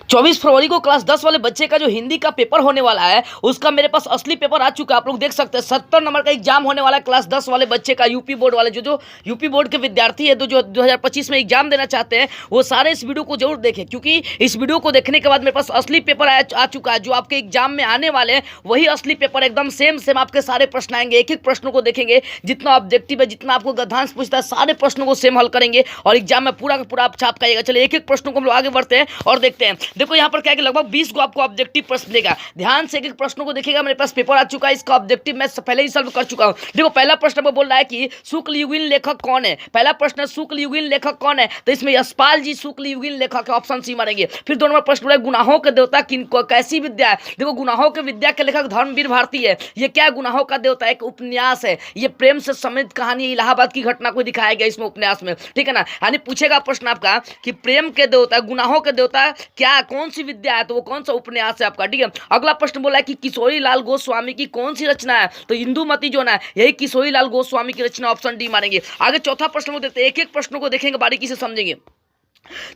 24 फरवरी को क्लास 10 वाले बच्चे का जो हिंदी का पेपर होने वाला है उसका मेरे पास असली पेपर आ चुका है। आप लोग देख सकते हैं 70 नंबर का एग्जाम होने वाला है क्लास 10 वाले बच्चे का। यूपी बोर्ड वाले जो यूपी बोर्ड के विद्यार्थी है जो 2025 में एग्जाम देना चाहते हैं वो सारे इस वीडियो को जरूर देखें, क्योंकि इस वीडियो को देखने के बाद मेरे पास असली पेपर आ चुका है। जो आपके एग्जाम में आने वाले हैं वही असली पेपर, एकदम सेम आपके सारे प्रश्न आएंगे। एक एक प्रश्नों को देखेंगे, जितना ऑब्जेक्टिव है, जितना आपको गद्यांश पूछता है, सारे प्रश्नों को सेम हल करेंगे और एग्जाम में पूरा का पूरा आप छाप पाइएगा। चलिए एक एक प्रश्नों को हम लोग आगे बढ़ते हैं और देखते हैं। देखो यहाँ पर क्या है कि लगभग 20 को आपको ऑब्जेक्टिव प्रश्न देगा। ध्यान से एक एक प्रश्नों को देखिएगा। मेरे पास पेपर आ चुका है, इसका ऑब्जेक्टिव मैं पहले ही सॉल्व कर चुका हूं। देखो पहला प्रश्न में बोल रहा है कि शुक्ल युगीन लेखक कौन है। पहला प्रश्न शुक्ल युगीन लेखक कौन है, तो इसमें यशपाल जी शुक्ल युगीन लेखक है, ऑप्शन सी मारेंगे। फिर दो नंबर प्रश्न बोला गुनाहों के देवता किनको, कैसी विद्या है। देखो गुनाहों के विद्या के लेखक धर्मवीर भारती है। ये क्या गुनाहों का देवता, एक उपन्यास है। ये प्रेम से समृद्ध कहानी, इलाहाबाद की घटना को दिखाया गया इसमें उपन्यास में, ठीक है ना। यानी पूछेगा प्रश्न आपका कि प्रेम के देवता, गुनाहों के देवता क्या, कौन सी विद्या है, तो वो कौन सा उपन्यास है आपका, ठीक है। अगला प्रश्न बोला है कि किशोरी लाल गोस्वामी की कौन सी रचना है, तो इंदुमती जो ना यही किशोरी लाल गोस्वामी की रचना, ऑप्शन डी मारेंगे। आगे चौथा प्रश्न को देखते हैं, एक एक प्रश्नों को देखेंगे, बारीकी से समझेंगे।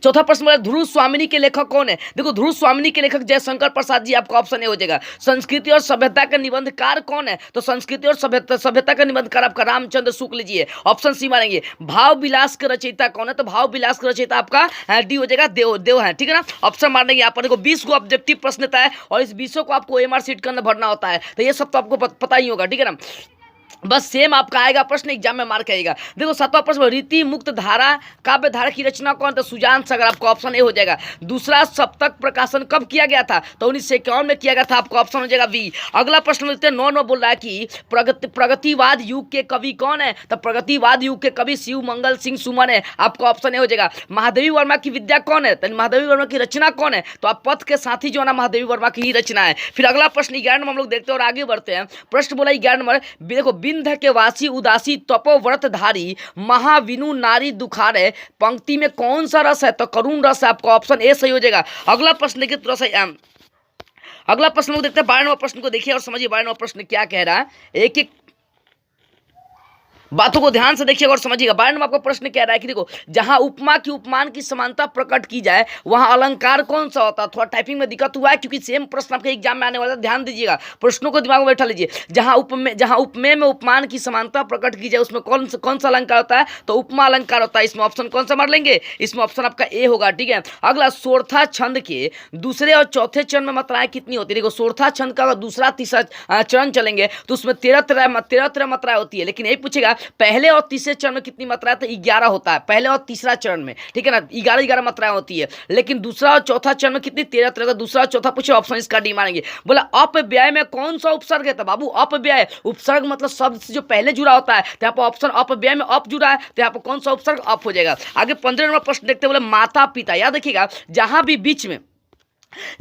चौथा प्रश्न बोला ध्रुव स्वामिनी के लेखक कौन है। देखो ध्रुव स्वामिनी के लेखक जयशंकर प्रसाद जी, आपका ऑप्शन ए हो जाएगा। संस्कृति और सभ्यता का निबंधकार कौन है, तो संस्कृति और सभ्यता का निबंधकार आपका रामचंद्र शुक्ल जी है, ऑप्शन सी मारेंगे। भाव विलास के रचयिता कौन है, तो भाव विलास के रचयिता आपका डी हो जाएगा, देव है, ठीक है ना। ऑप्शन मारने यहाँ पर देखो 20 को ऑब्जेक्टिव प्रश्न देता है और इस 20 को आपको एमआर सीट के अंदर भरना होता है, तो ये सब तो आपको पता ही होगा, ठीक है ना। बस सेम आपका आएगा प्रश्न, एग्जाम में मार्क आएगा। देखो सातवां प्रश्न रीति मुक्त धारा काव्य धारा की रचना कौन, तो सुजान सागर, आपका ऑप्शन ए हो जाएगा। दूसरा सप्तक प्रकाशन कब किया गया था, तो 1951 में किया गया था, आपका ऑप्शन हो जाएगा बी। अगला प्रश्न लेते हैं 9 बोल रहा है कि प्रगतिवाद युग के कवि कौन है, तो प्रगतिवाद युग के कवि शिव मंगल सिंह सुमन है, आपका ऑप्शन ए हो जाएगा। महादेवी वर्मा की विद्या कौन है, तो महादेवी वर्मा की रचना कौन है, तो आप पथ के साथी जो है ना महादेवी वर्मा की ही रचना है। फिर अगला प्रश्न 11 नंबर हम लोग देखते हैं और आगे बढ़ते हैं। प्रश्न बोला 11 नंबर, देखो विंध्य के वासी उदासी तपोव्रतधारी महाविनु नारी दुखारे पंक्ति में कौन सा रस है, तो करुण रस है, आपका ऑप्शन ए सही हो जाएगा। अगला प्रश्न देखिए थोड़ा सा, अगला प्रश्न लोग देखते हैं 12 नंबर प्रश्न को देखिए और समझिए 12 नंबर प्रश्न क्या कह रहा है। एक एक बातों को ध्यान से देखिएगा और समझिएगा। 12 नंबर आपका प्रश्न कह रहा है कि देखो जहां उपमा की उपमान की समानता प्रकट की जाए वहां अलंकार कौन सा होता है। थोड़ा टाइपिंग में दिक्कत हुआ है क्योंकि सेम प्रश्न आपके एग्जाम में आने वाला है, ध्यान दीजिएगा, प्रश्नों को दिमाग में बैठा लीजिए। जहां उपमेय में उपमान की समानता प्रकट की जाए उसमें कौन सा अलंकार होता है, तो उपमा अलंकार होता है। इसमें ऑप्शन कौन सा मार लेंगे, इसमें ऑप्शन आपका ए होगा, ठीक है। अगला सोरठा छंद के दूसरे और चौथे चरण में मात्राएं कितनी होती है। देखो सोरठा छंद का अगर दूसरा तीसरा चरण चलेंगे तो उसमें 13 मात्राएं होती है, लेकिन यही पूछेगा पहले और तीसरे चरण में कितनी मात्राएं, तो 11 होता है पहले और तीसरा चरण में, ठीक है ना। 11 मात्राएं होती है, लेकिन दूसरा और चौथा चरण में कितनी, 13 का दूसरा और चौथा पूछे, ऑप्शन इसका डी मारेंगे। बोला अपव्यय में कौन सा उपसर्ग है, तो बाबू अपव्यय उपसर्ग मतलब शब्द से जो पहले जुड़ा होता है, तो यहाँ पर ऑप्शन अपव्यय में अप जुड़ा है, तो यहाँ पर कौन सा उपसर्ग अप हो जाएगा। आगे 15 नंबर प्रश्न देखते बोले माता पिता, याद रखिएगा जहां भी बीच में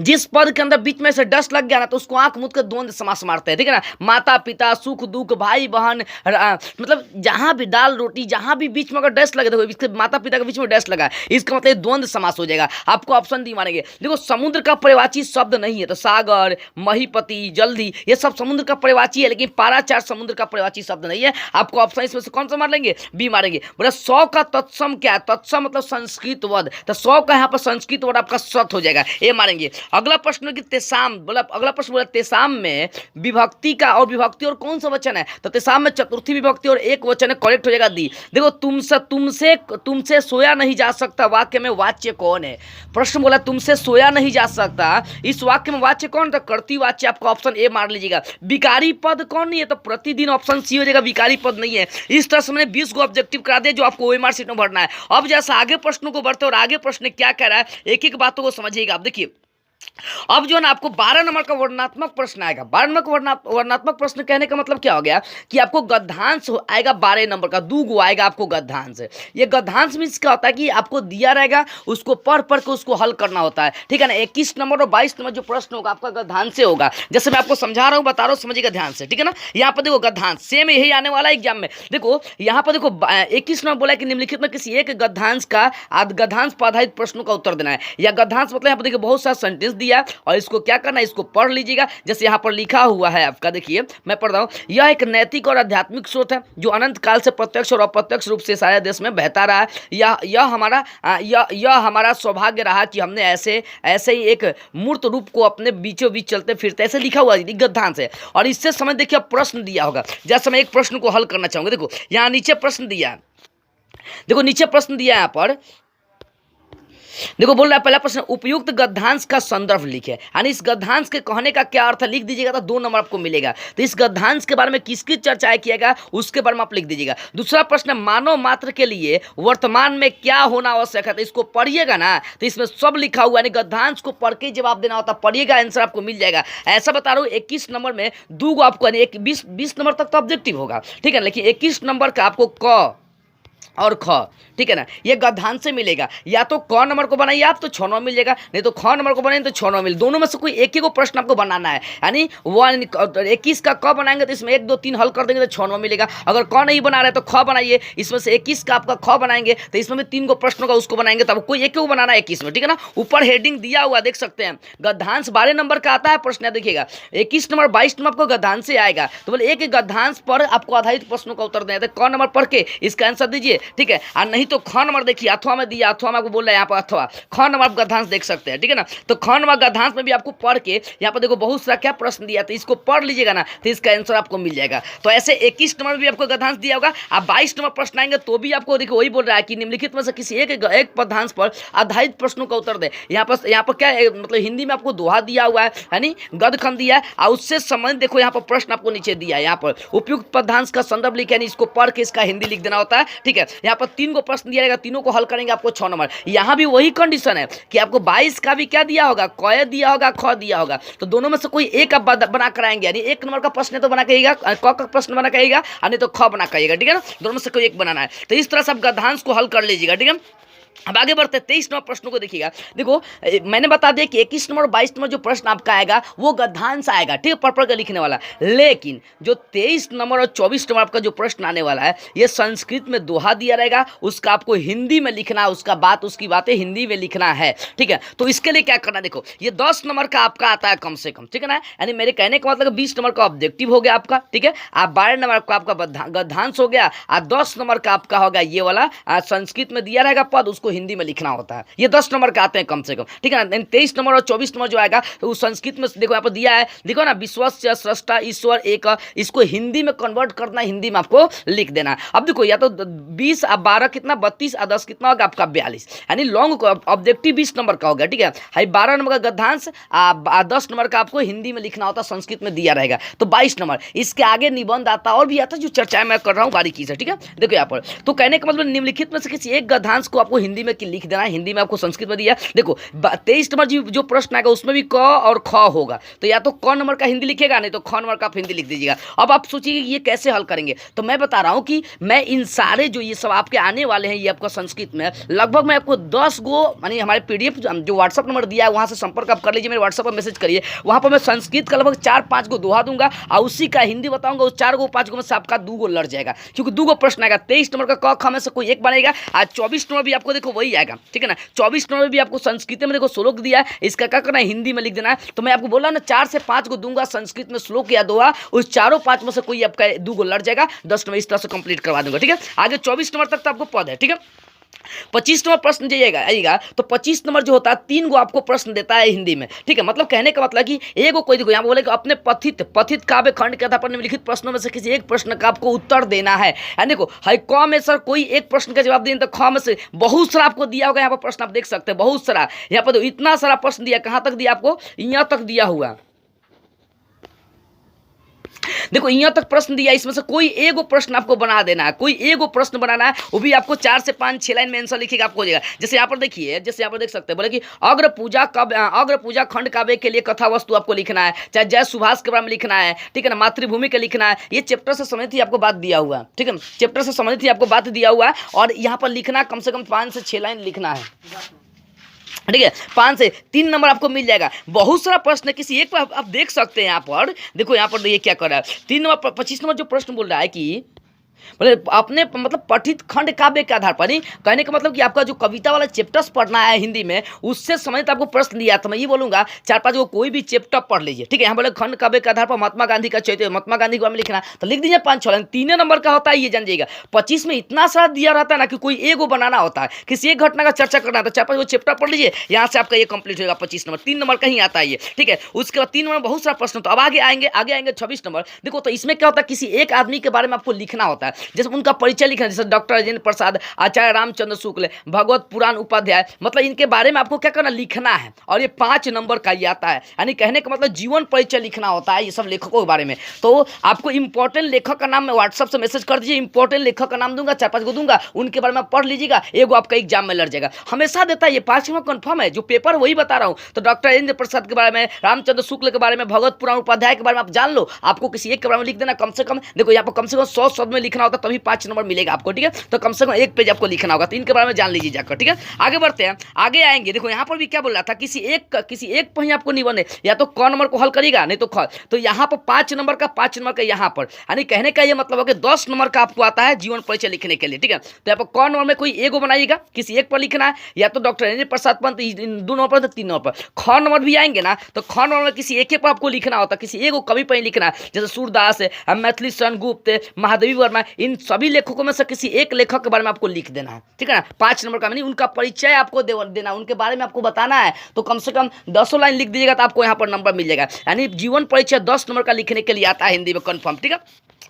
जिस पद के अंदर बीच में से डस्ट लग गया ना तो उसको आंख मूंद कर द्वंद्व समास मारते हैं, ठीक है ना। माता पिता, सुख दुख, भाई बहन, मतलब जहां भी दाल रोटी, जहां भी बीच में अगर डस्ट लगे, देखो इसके माता पिता के बीच में डस्ट लगा है, इसका मतलब द्वंद्व समास हो जाएगा, आपको ऑप्शन डी मारेंगे। देखो समुद्र का पर्यायवाची शब्द नहीं है, तो सागर, महीपति, जल्दी, ये सब समुद्र का पर्यायवाची है, लेकिन पाराचार समुद्र का पर्यायवाची शब्द नहीं है, आपको ऑप्शन इसमें से कौन सा मार लेंगे, बी मारेंगे। बोला 100 का तत्सम क्या है, तत्सम मतलब संस्कृत वध, तो 100 का यहाँ पर संस्कृत वध आपका सत हो जाएगा, ए मारेंगे। अगला प्रश्न कि तेसाम, बोला अगला प्रश्न बोला तेसाम में विभक्ति का और विभक्ति और कौन सा वचन है, तो तेसाम में चतुर्थी विभक्ति और एक वचन है, करेक्ट हो जाएगा दी। देखो तुमसे सोया नहीं जा सकता वाक्य में वाच्य कौन है। प्रश्न बोला तुमसे सोया नहीं जा सकता, इस वाक्य में वाच्य कौन, तो कर्तृ वाच्य, आपका ऑप्शन ए मार लीजिएगा। विकारी पद कौन नहीं है, तो प्रतिदिन, ऑप्शन सी हो जाएगा, विकारी पद नहीं है। इस तरह से मैंने 20 को ऑब्जेक्टिव करा दिया जो आपको ओएमआर सीट में भरना है। अब जैसा आगे प्रश्नों को बढ़ते और आगे प्रश्न क्या कह रहा है, एक एक बातों को समझिएगा। आप देखिए अब जो है ना आपको 12 नंबर का वर्णनात्मक प्रश्न आएगा। 12 नंबर का वर्णनात्मक प्रश्न कहने का मतलब क्या हो गया कि आपको गद्यांश आएगा 12 नंबर का, 2 गो आएगा आपको गद्यांश। ये गद्यांश मीन्स क्या होता है कि आपको दिया रहेगा उसको पढ़ के उसको हल करना होता है, ठीक है ना। 21 नंबर और 22 नंबर जो प्रश्न होगा आपका गद्यांश से होगा, जैसे मैं आपको समझा रहा हूँ, बता रहा हूँ, समझिएगा ध्यान से, ठीक है ना। यहाँ पर देखो गद्यांश सेम यही आने वाला है एग्जाम में। देखो यहाँ पर देखो 21 नंबर बोला कि निम्नलिखित में किसी एक गद्यांश का गद्यांश पर आधारित प्रश्नों का उत्तर देना है, या गद्यांश मतलब यहाँ पर देखिए बहुत सारा सेंटेंस सेंटेंस दिया है और इसको क्या करना है, इसको पढ़ लीजिएगा। जैसे यहाँ पर लिखा हुआ है आपका, देखिए मैं पढ़ रहा हूँ, यह एक नैतिक और आध्यात्मिक स्रोत है जो अनंत काल से प्रत्यक्ष और अप्रत्यक्ष रूप से सारे देश में बहता रहा है। यह हमारा सौभाग्य रहा कि हमने ऐसे ही एक मूर्त रूप को अपने बीचों बीच चलते फिरते, ऐसे लिखा हुआ है गद्यांश है। और इससे समय देखिए प्रश्न दिया होगा, जैसे मैं एक प्रश्न को हल करना चाहूंगा। देखो यहाँ नीचे प्रश्न दिया है, देखो नीचे प्रश्न दिया है यहाँ पर, देखो बोल रहा है पहला प्रश्न, उपयुक्त गद्यांश का संदर्भ लिखे, यानी इस गद्यांश के कहने का क्या अर्थ है लिख दीजिएगा तो 2 नंबर आपको मिलेगा। तो इस गद्यांश के बारे में किसकी चर्चा किएगा उसके बारे में आप लिख दीजिएगा। दूसरा प्रश्न, मानव मात्र के लिए वर्तमान में क्या होना आवश्यक है, तो इसको पढ़िएगा ना, तो इसमें सब लिखा हुआ है, गद्यांश को पढ़ के जवाब देना होता, पढ़िएगा आंसर आपको मिल जाएगा। ऐसा बता रहा हूँ 21 नंबर में 2 आपको 20 नंबर तक तो ऑब्जेक्टिव होगा, ठीक है, लेकिन 21 नंबर का आपको क और ख, ठीक है ना, ये गद्यांश से मिलेगा। या तो क नंबर को बनाइए आप तो 6 नंबर मिल जाएगा, नहीं तो ख नंबर को बनाएंगे तो 6 नंबर मिल, दोनों में से कोई एक ही को प्रश्न आपको बनाना है। यानी 21 का क बनाएंगे तो इसमें 1 2 3 हल कर देंगे तो 6 नंबर मिलेगा। अगर क नहीं बना रहे तो ख बनाइए, इसमें से 21 का आपका ख बनाएंगे तो इसमें भी 3 को प्रश्नों का उसको बनाएंगे, तब कोई एक को बनाना है 21 में, ठीक है ना। ऊपर हेडिंग दिया हुआ देख सकते हैं, गद्यांश 12 नंबर का आता है प्रश्न, देखिएगा 21 नंबर 22 नंबर आपको गद्यांश से आएगा। तो बोले एक गद्यांश पर आपको आधारित प्रश्नों का उत्तर देना है, क नंबर पढ़ के इसका आंसर दीजिए, ठीक है। और नहीं तो ख नंबर देखिए, अथवा में दिया, अथवा में आपको बोल रहा है यहाँ पर अथवा, ख नंबर आप गद्यांश देख सकते हैं, ठीक है ना। तो ख नंबर गद्यांश में भी आपको पढ़ के यहाँ पर देखो बहुत सारा क्या प्रश्न दिया, तो इसको पढ़ लीजिएगा ना तो इसका आंसर आपको मिल जाएगा। तो ऐसे 21 नंबर भी आपको गद्यांश दिया होगा। अब 22 नंबर प्रश्न आएंगे तो भी आपको देखो वही बोल रहा है कि निम्नलिखित में से किसी एक पदांश पर आधारित प्रश्नों का उत्तर दे। यहाँ पर क्या है, मतलब हिंदी में आपको दोहा दिया हुआ है, यानी गद्य खंड दिया है, और उससे संबंधित देखो यहाँ पर प्रश्न आपको नीचे दिया है, यहाँ पर उपयुक्त पदांश का संदर्भ लिखे, यानी इसको पढ़ के इसका हिंदी लिख देना होता है, ठीक है। यहाँ पर 3 को प्रश्न दिया जाएगा, तीनों को हल करेंगे आपको 6 नंबर। यहाँ भी वही कंडीशन है कि आपको 22 का भी क्या दिया होगा, क दिया होगा, ख दिया होगा, तो दोनों में से कोई एक आप बना कराएंगे, यानी 1 नंबर का प्रश्न तो बना कहिएगा, क का प्रश्न बना कहिएगा, और नहीं तो ख बना कहिएगा, ठीक है ना। दोनों में से कोई एक बनाना है। तो इस तरह से आप गद्यांश को हल कर लीजिएगा, ठीक है। अब आगे बढ़ते 23 नंबर प्रश्नों को देखिएगा। देखो मैंने बता दिया कि 21 नंबर और 22 नंबर जो प्रश्न आपका आएगा वो गद्यांश आएगा, ठीक है, पढ़ के लिखने वाला। लेकिन जो 23 नंबर और 24 नंबर आपका जो प्रश्न आने वाला है ये संस्कृत में दोहा दिया रहेगा, उसका आपको हिंदी में लिखना है, उसकी बातें हिंदी में लिखना है, ठीक है। तो इसके लिए क्या करना, देखो ये 10 नंबर का आपका आता है कम से कम, ठीक है ना, यानी मेरे कहने का मतलब 20 नंबर का ऑब्जेक्टिव हो गया आपका, ठीक है। आप 12 नंबर का आपका गद्यांश हो गया, और 10 नंबर का आपका होगा ये वाला संस्कृत में दिया रहेगा पद, उसको हिंदी में लिखना होता है। ये 10 नंबर का आते हैं कम से कम, ठीक है ना। 23 नंबर और 24 नंबर जो आएगा तो उस संस्कृत में देखो यहाँ पर दिया है, देखो ना, विश्वस्य स्रष्टा ईश्वर एक, इसको हिंदी में कन्वर्ट करना, हिंदी में आपको लिख देना। अब देखो या तो 20 और 12 कितना 32 और 10 कितना होगा आपका 42, यानी लॉन्ग ऑब्जेक्टिव 20 नंबर का होगा, ठीक है। 12 नंबर का गद्यांश, 10 नंबर का आपको हिंदी में लिखना होता, संस्कृत में दिया रहेगा। तो 22 नंबर, इसके आगे निबंध आता और भी आता जो चर्चाएं मैं कर रहा हूँ बारीकी से, ठीक है। देखो यहाँ पर तो कहने का मतलब निम्नलिखित में से किसी एक गद्यांश को आपको हिंदी में लिख देना है, हिंदी में आपको संस्कृत में दिया। देखो 23 नंबर जो प्रश्न आएगा उसमें भी क और ख होगा, तो या तो क नंबर का हिंदी लिखेगा, नहीं तो ख नंबर का आप हिंदी लिख दीजिएगा। अब आप सोचिए ये कैसे हल करेंगे, तो मैं बता रहा हूं कि मैं इन सारे जो ये सब आपके आने वाले हैं ये आपका संस्कृत में लगभग मैं आपको 10 गो, यानी हमारे पीडीएफ जो व्हाट्सअप नंबर दिया है वहां से संपर्क आप कर लीजिए, मेरे व्हाट्सअप पर मैसेज करिए, वहां पर मैं संस्कृत का लगभग 4-5 गो दोहा दूंगा और उसी का हिंदी बताऊंगा। उस 4 गो 5 गो में से आपका 2 गो लड़ जाएगा, क्योंकि 2 गो प्रश्न आएगा। 23 नंबर का क ख में से कोई एक बनेगा, आज 24 नंबर भी आपको देखो वही आएगा, ठीक है ना। 24 नंबर भी आपको संस्कृत में देखो श्लोक दिया है, इसका क्या करना है, हिंदी में लिख देना है। तो मैं आपको बोला ना 4 से 5 को दूंगा संस्कृत में श्लोक या दोहा, उस चारों 5 में से कोई आपका 2 गो लड़ जाएगा, 10 नंबर इस तरह से कंप्लीट करवा दूंगा, ठीक है। आगे 24 नंबर तक तो आपको पद है, ठीक है। 25 नंबर प्रश्न आएगा तो 25 नंबर जो होता है 3 गो आपको प्रश्न देता है हिंदी में, ठीक है। मतलब कहने का मतलब कि एगो कोई देखो यहाँ बोले कि अपने पथित काव्य खंड के आधार पर निम्नलिखित प्रश्नों में से किसी एक प्रश्न का आपको उत्तर देना है। देखो हाई क में सर कोई एक प्रश्न का जवाब दें, तो ख में से बहुत सारा आपको दिया होगा, यहाँ पर प्रश्न आप देख सकते हैं बहुत सारा, यहाँ पर इतना सारा प्रश्न दिया, कहाँ तक दिया आपको, यहाँ तक दिया हुआ, देखो यहाँ तक प्रश्न दिया, इसमें से कोई एगो प्रश्न आपको बना देना है, कोई एगो प्रश्न बनाना है, वो भी आपको 4 से 5-6 लाइन में आंसर लिखेगा आपको हो जाएगा। जैसे यहाँ पर देखिए, जैसे यहाँ पर देख सकते हैं, बोले कि अग्र पूजा खंड काव्य के लिए कथा वस्तु आपको लिखना है, चाहे जय सुभाष के बारे में लिखना है, ठीक है ना, मातृभूमि का लिखना है, ये चैप्टर से संबंधित ही आपको बात दिया हुआ है, ठीक है, चैप्टर से संबंधित ही आपको बात दिया हुआ है, और यहाँ पर लिखना कम से कम 5 से 6 लाइन लिखना है, ठीक है। 5 से 3 नंबर आपको मिल जाएगा। बहुत सारा प्रश्न किसी एक पर आप देख सकते हैं, यहाँ पर देखो, यहाँ पर ये क्या कर रहा है, 3 नंबर 25 नंबर जो प्रश्न बोल रहा है कि बोले आपने मतलब पठित खंड काव्य के आधार पर नहीं, कहने का मतलब कि आपका जो कविता वाला चैप्टर्स पढ़ना है हिंदी में उससे संबंधित आपको प्रश्न दिया, तो मैं ये बोलूंगा 4-5 को कोई भी चैप्टर पढ़ लीजिए, ठीक है। यहाँ बोले खंड काव्य के आधार पर महात्मा गांधी का चरित्र, महात्मा गांधी के बारे में लिखना, तो लिख दीजिए 5-6 लाइन। 3 नंबर का होता है, ये जान जाइएगा। 25 में इतना सारा दिया रहता है ना कि कोई एगो बनाना होता है, किसी एक घटना का चर्चा करना है, तो 4-5 वो चैप्टर पढ़ लीजिए, यहाँ से आपका ये कंप्लीट होगा 25 नंबर। 3 नंबर का ही आता है ये, ठीक है। उसके बाद 3 नंबर में बहुत सारा प्रश्न। तो अब आगे आएंगे 26 नंबर। देखो तो इसमें क्या होता है, किसी एक आदमी के बारे में आपको लिखना होता है, जैसे उनका परिचय लिखना, जैसे डॉक्टर राजेंद्र प्रसाद, आचार्य रामचंद्र शुक्ल, भगवत पुराण उपाध्याय, मतलब इनके बारे में आपको क्या करना, लिखना है। और ये 5 नंबर का ये आता है, यानी कहने का मतलब जीवन परिचय लिखना होता है ये सब लेखकों के बारे में। तो आपको इंपॉर्टेंट लेखक का नाम मैं व्हाट्सएप से मैसेज कर दीजिए, इंपॉर्टेंट लेखक का नाम दूंगा, 4-5 को दूंगा, उनके बारे में पढ़ लीजिएगा, एगो आपका एग्जाम में लड़ जाएगा, हमेशा देता है ये 5 नंबर कंफर्म है, जो पेपर वही बता रहा हूँ। तो डॉक्टर राजेंद्र प्रसाद के बारे में, रामचंद्र शुक्ल के बारे में, भगवत पुराण उपाध्याय के बारे में आप जान लो, आपको किसी एक के बारे में लिख देना। कम से कम देखो यहाँ पर कम से कम 100 शब्द में लिखना होता है, तभी 5 नंबर मिलेगा आपको, ठीक है। तो कम से कम 1 पेज आपको लिखना होगा, तो इनके बारे में जान लीजिए जाकर, ठीक है। आगे बढ़ते हैं, आगे आएंगे। देखो यहाँ पर भी क्या बोल रहा था, किसी एक पर ही आपको निबंध है, या तो क नंबर को हल करेगा, नहीं तो ख। तो यहाँ पर 5 नंबर का यहाँ पर, यानी कहने का ये मतलब है कि 10 नंबर का आपको आता है जीवन परिचय लिखने के लिए, ठीक है। तो यहाँ पर क नंबर में कोई एगो बनाइएगा, किसी एक पर लिखना है, या तो डॉक्टर राजेंद्र प्रसाद पंत, 2 नंबर पर, तो 3 नंबर पर। ख नंबर भी आएंगे ना, तो ख नंबर में किसी एक पर आपको लिखना होता है, किसी एगो कवि पर ही लिखना है, जैसे सूरदास है, मैथिली शरण गुप्त, महादेवी वर्मा, इन सभी लेखकों में से किसी एक लेखक के बारे में आपको लिख देना है, ठीक है ना। 5 नंबर का नहीं, उनका परिचय आपको देना, उनके बारे में आपको बताना है, तो कम से कम 10 लाइन लिख दीजिएगा, तो आपको यहाँ पर नंबर मिल जाएगा। यानी जीवन परिचय 10 नंबर का लिखने के लिए आता है हिंदी में कंफर्म, ठीक है।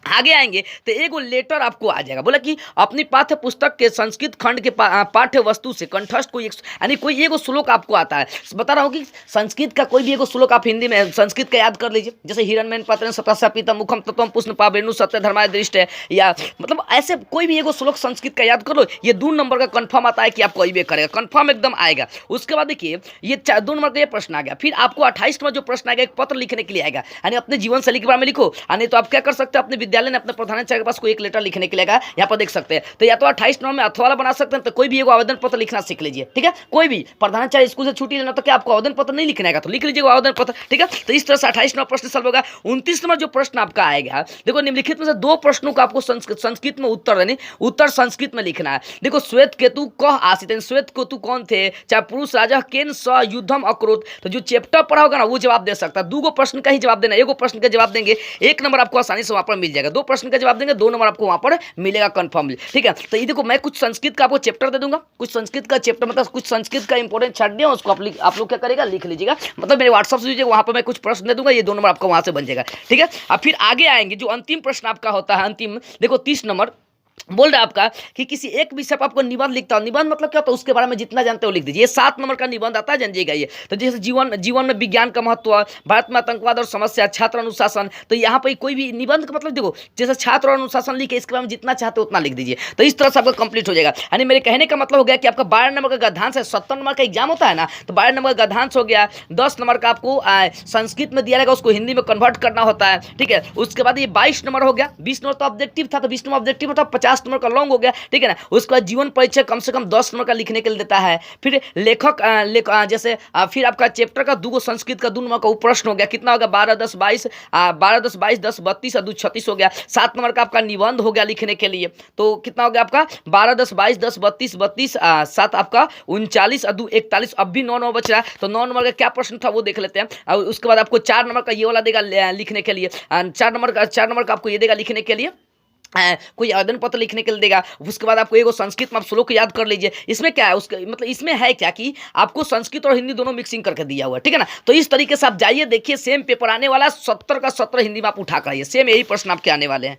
आगे आएंगे तो एगो लेटर आपको आ जाएगा, बोला कि अपनी पाठ्य पुस्तक के संस्कृत खंड के पाठ्य वस्तु से कंठस्थ कोई यानी कोई एगो श्लोक आपको आता है। बता रहा हूँ कि संस्कृत का कोई भी एगो श्लोक आप हिंदी में संस्कृत का याद कर लीजिए, जैसे हिरण्मयन पात्रं सप्तशतीतम मुखम तत्वम पुष्ण पावेणु सत्य धर्माय दृष्ट है, या मतलब ऐसे कोई भी एगो श्लोक संस्कृत का याद कर लो। ये 2 नंबर का कंफर्म आता है कि आपको अइबे करेगा, कंफर्म एकदम आएगा। उसके बाद देखिए ये 2 नंबर का ये प्रश्न आ गया। फिर आपको 28 नंबर जो प्रश्न आएगा, एक पत्र लिखने के लिए आएगा, यानी अपने जीवन शैली के बारे में लिखो। नहीं तो आप क्या कर सकते हैं, अपने विद्यालय में अपने प्रधानाचार्य के पास कोई एक लेटर लिखने के लिए आएगा, यहाँ पर देख सकते हैं। तो या तो 28 नंबर में अथवा बना सकते हैं, तो कोई भी एक आवेदन पत्र लिखना सीख लीजिए, ठीक है। कोई भी प्रधानाचार्य स्कूल से छुट्टी लेना, तो क्या आपको आवेदन पत्र नहीं लिखना है, तो लिख लीजिएगा आवेदन पत्र, ठीक है। तो इस तरह से 28 नंबर प्रश्न सॉल्व होगा। 29 नंबर जो प्रश्न आपका आएगा, देखो निम्नलिखित में से 2 प्रश्नों का आपको संस्कृत में उत्तर संस्कृत में लिखना है। देखो श्वेत केतु कह आसित, श्वेत केतु कौन थे, चाहे पुरुष राजा केन स युद्धम अक्रोध। तो जो चैप्टर पढ़ा होगा ना वो जवाब दे सकता है। 2 प्रश्न का ही जवाब देना, एगो प्रश्न का जवाब देंगे, 1 नंबर आपको आसानी से वहां पर मिल जाएगा। 2 प्रश्न का जवाब देंगे, 2 नंबर आपको वहां पर मिलेगा कंफर्मली, ठीक है। तो ये देखो मैं कुछ संस्कृत का आपको चैप्टर दे दूंगा, कुछ संस्कृत का चैप्टर मतलब कुछ संस्कृत का इंपॉर्टेंट छाट दिया, उसको आप लोग क्या करेगा, लिख लीजिएगा। मतलब मेरे व्हाट्सएप से दीजिएगा, वहां पर मैं कुछ प्रश्न दे दूंगा, ये 2 नंबर आपका वहां से बन जाएगा, ठीक है। अब फिर आगे आएंगे, जो अंतिम प्रश्न आपका होता है, अंतिम देखो 30 नंबर बोल रहा है आपका कि किसी एक विषय पर आपको निबंध लिखता हो। निबंध मतलब क्या होता है, उसके बारे में जितना जानते हो लिख दीजिए। 7 नंबर का निबंध आता है, जानिएगा ये। तो जैसे जीवन में विज्ञान का महत्व, भारत में आतंकवाद और समस्या, छात्र अनुशासन। तो यहाँ पर कोई भी निबंध का मतलब देखो, जैसे छात्र और अनुशासन लिखे, इसके बारे में जितना चाहते हो उतना लिख दीजिए। तो इस तरह से आपका कंप्लीट हो जाएगा। यानी मेरे कहने का मतलब हो गया कि आपका 12 नंबर का गद्यांश है, 70 नंबर का एग्जाम होता है ना, तो 12 नंबर का गद्यांश हो गया। 10 नंबर का आपको संस्कृत में दिया रहेगा, उसको हिंदी में कन्वर्ट करना होता है, ठीक है। उसके बाद ये 22 नंबर हो गया। 20 नंबर तो ऑब्जेक्टिव था, तो 20 नंबर ऑब्जेक्टिव होता, 50 नंबर का लॉन्ग हो गया, ठीक है ना। उसके बाद जीवन परिचय कम से कम 10 नंबर का लिखने के लिए देता है। फिर लेखक जैसे फिर आपका चैप्टर का 2 संस्कृत का 2 नंबर का प्रश्न हो गया, कितना होगा 12 10 22 10 32 और 2 36 हो गया। 7 नंबर का आपका निबंध हो गया लिखने के लिए, तो कितना हो गया आपका 12 10 22 10 32 7 आपका 39 और 2 41। अब भी 9 बच रहा है, तो 9 नंबर का क्या प्रश्न था वो देख लेते हैं। और उसके बाद आपको 4 नंबर का ये वाला देगा लिखने के लिए, 4 नंबर का आपको ये देगा लिखने के लिए, कोई आवेदन पत्र लिखने के लिए देगा। उसके बाद आपको एगो संस्कृत में आप श्लोक याद कर लीजिए। इसमें क्या है, उसका मतलब इसमें है क्या कि आपको संस्कृत और हिंदी दोनों मिक्सिंग करके दिया हुआ है, ठीक है ना। तो इस तरीके से आप जाइए, देखिए सेम पेपर आने वाला 70 का 70 हिंदी में आप उठा कर आइए, सेम यही प्रश्न आपके आने वाले हैं।